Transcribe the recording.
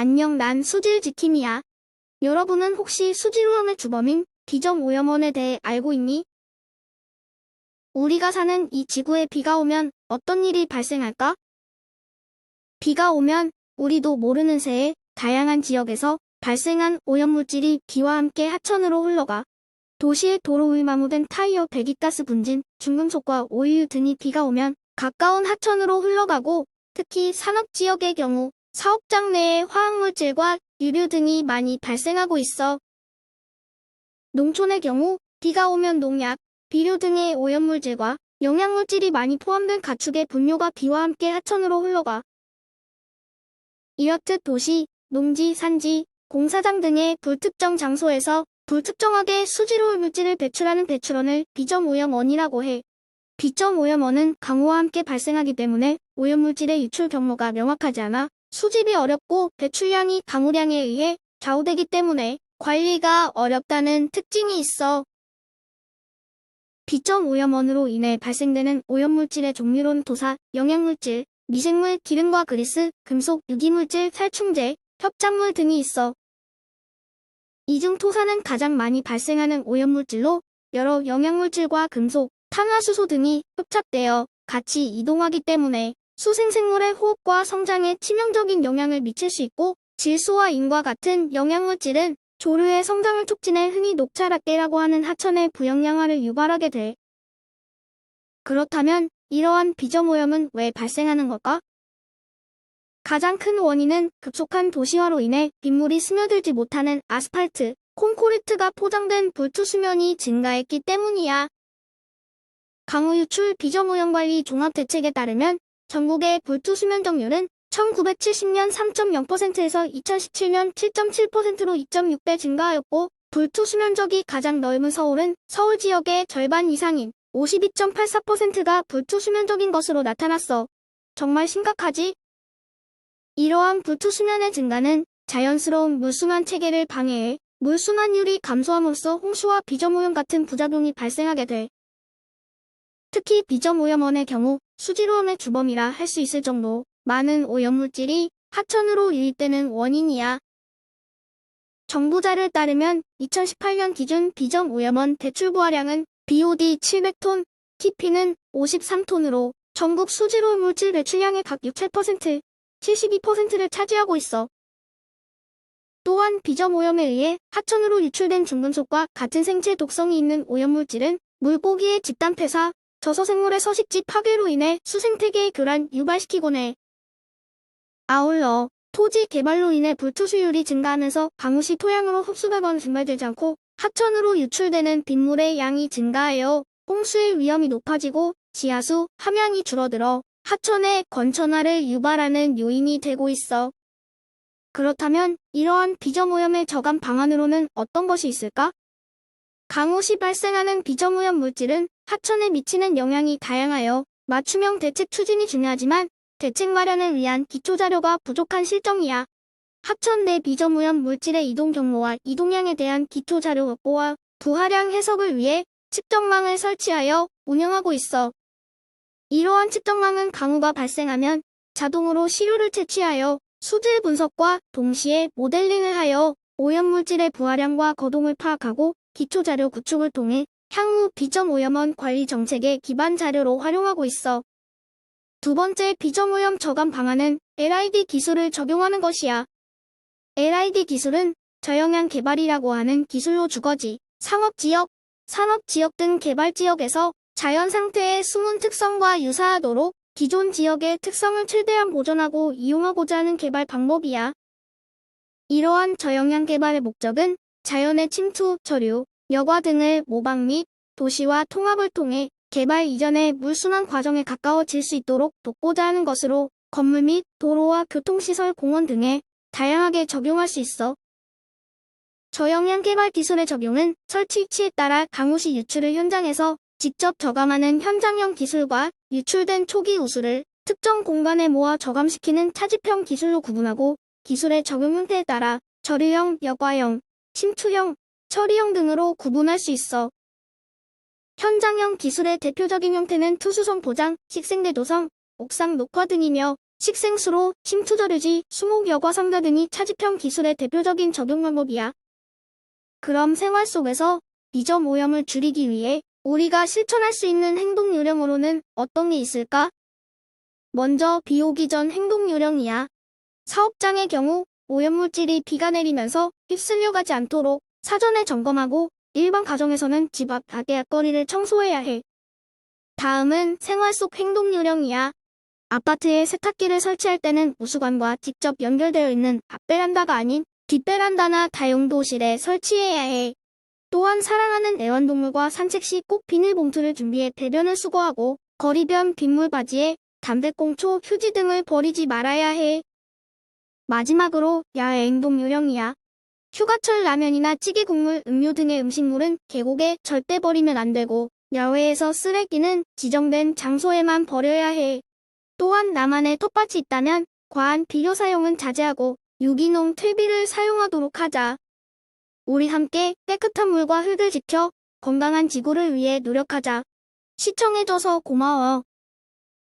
안녕, 난 수질지킴이야. 여러분은 혹시 수질오염의 주범인 비점오염원에 대해 알고 있니? 우리가 사는 이 지구에 비가 오면 어떤 일이 발생할까? 비가 오면 우리도 모르는 새에 다양한 지역에서 발생한 오염물질이 비와 함께 하천으로 흘러가 도시의 도로 위 마모된 타이어 배기가스 분진, 중금속과 오일 등이 비가 오면 가까운 하천으로 흘러가고 특히 산업지역의 경우 사업장 내에 화학물질과 유류 등이 많이 발생하고 있어. 농촌의 경우 비가 오면 농약, 비료 등의 오염물질과 영양물질이 많이 포함된 가축의 분뇨가 비와 함께 하천으로 흘러가. 이렇듯 도시, 농지, 산지, 공사장 등의 불특정 장소에서 불특정하게 수질오염 물질을 배출하는 배출원을 비점오염원이라고 해. 비점오염원은 강우와 함께 발생하기 때문에 오염물질의 유출 경로가 명확하지 않아 수집이 어렵고 배출량이 강우량에 의해 좌우되기 때문에 관리가 어렵다는 특징이 있어. 비점오염원으로 인해 발생되는 오염물질의 종류로는 토사, 영양물질, 미생물, 기름과 그리스, 금속, 유기물질, 살충제, 협작물 등이 있어. 이 중 토사는 가장 많이 발생하는 오염물질로 여러 영양물질과 금속, 탄화수소 등이 흡착되어 같이 이동하기 때문에 수생생물의 호흡과 성장에 치명적인 영향을 미칠 수 있고 질소와 인과 같은 영양물질은 조류의 성장을 촉진해 흔히 녹차라떼라고 하는 하천의 부영양화를 유발하게 돼. 그렇다면 이러한 비점오염은 왜 발생하는 걸까? 가장 큰 원인은 급속한 도시화로 인해 빗물이 스며들지 못하는 아스팔트, 콘크리트가 포장된 불투수면이 증가했기 때문이야. 강우 유출 비점오염 관리 종합대책에 따르면 전국의 불투수면 정률은 1970년 3.0%에서 2017년 7.7%로 2.6배 증가하였고 불투수면적이 가장 넓은 서울은 서울 지역의 절반 이상인 52.84%가 불투수면적인 것으로 나타났어. 정말 심각하지? 이러한 불투수면의 증가는 자연스러운 물순환 체계를 방해해 물순환율이 감소함으로써 홍수와 비점오염 같은 부작용이 발생하게 돼. 특히 비점오염원의 경우 수질오염의 주범이라 할 수 있을 정도 많은 오염물질이 하천으로 유입되는 원인이야. 정부 자료에 따르면 2018년 기준 비점오염원 배출 부하량은 BOD 700톤, TP는 53톤으로 전국 수질오염 물질 배출량의 각 67%, 72%를 차지하고 있어. 또한 비점오염에 의해 하천으로 유출된 중금속과 같은 생체 독성이 있는 오염물질은 물고기의 집단 폐사, 저서생물의 서식지 파괴로 인해 수생태계의 교란 유발시키곤 해. 아울러 토지 개발로 인해 불투수율이 증가하면서 강우시 토양으로 흡수되거나 증발되지 않고 하천으로 유출되는 빗물의 양이 증가하여 홍수의 위험이 높아지고 지하수, 함양이 줄어들어 하천의 건천화를 유발하는 요인이 되고 있어. 그렇다면 이러한 비점오염의 저감 방안으로는 어떤 것이 있을까? 강우 시 발생하는 비점오염 물질은 하천에 미치는 영향이 다양하여 맞춤형 대책 추진이 중요하지만 대책 마련을 위한 기초자료가 부족한 실정이야. 하천 내 비점오염 물질의 이동 경로와 이동량에 대한 기초자료 확보와 부하량 해석을 위해 측정망을 설치하여 운영하고 있어. 이러한 측정망은 강우가 발생하면 자동으로 시료를 채취하여 수질 분석과 동시에 모델링을 하여 오염물질의 부하량과 거동을 파악하고 기초자료 구축을 통해 향후 비점오염원 관리 정책의 기반 자료로 활용하고 있어. 두 번째 비점오염 저감 방안은 LID 기술을 적용하는 것이야. LID 기술은 저영향 개발이라고 하는 기술로 주거지, 상업지역, 산업지역 등 개발지역에서 자연 상태의 숨은 특성과 유사하도록 기존 지역의 특성을 최대한 보존하고 이용하고자 하는 개발 방법이야. 이러한 저영향 개발의 목적은 자연의 침투, 저류, 여과 등을 모방 및 도시와 통합을 통해 개발 이전의 물순환 과정에 가까워질 수 있도록 돕고자 하는 것으로 건물 및 도로와 교통시설, 공원 등에 다양하게 적용할 수 있어. 저영향 개발 기술의 적용은 설치 위치에 따라 강우시 유출을 현장에서 직접 저감하는 현장형 기술과 유출된 초기 우수를 특정 공간에 모아 저감시키는 차집형 기술로 구분하고 기술의 적용 형태에 따라 저류형, 여과형, 침투형, 처리형 등으로 구분할 수 있어. 현장형 기술의 대표적인 형태는 투수선 포장, 식생대 도성, 옥상 녹화 등이며 식생수로 침투저류지, 수목, 여과, 상자 등이 차지평 기술의 대표적인 적용 방법이야. 그럼 생활 속에서 미점 오염을 줄이기 위해 우리가 실천할 수 있는 행동 요령으로는 어떤 게 있을까? 먼저 비 오기 전 행동 요령이야. 사업장의 경우 오염물질이 비가 내리면서 휩쓸려 가지 않도록 사전에 점검하고 일반 가정에서는 집 앞 가게거리를 청소해야 해. 다음은 생활 속 행동 요령이야. 아파트에 세탁기를 설치할 때는 우수관과 직접 연결되어 있는 앞베란다가 아닌 뒷베란다나 다용도실에 설치해야 해. 또한 사랑하는 애완동물과 산책 시 꼭 비닐봉투를 준비해 배변을 수거하고 거리변 빗물 바지에 담배꽁초, 휴지 등을 버리지 말아야 해. 마지막으로 야외 행동 요령이야. 휴가철 라면이나 찌개 국물, 음료 등의 음식물은 계곡에 절대 버리면 안 되고 야외에서 쓰레기는 지정된 장소에만 버려야 해. 또한 나만의 텃밭이 있다면 과한 비료 사용은 자제하고 유기농 퇴비를 사용하도록 하자. 우리 함께 깨끗한 물과 흙을 지켜 건강한 지구를 위해 노력하자. 시청해줘서 고마워.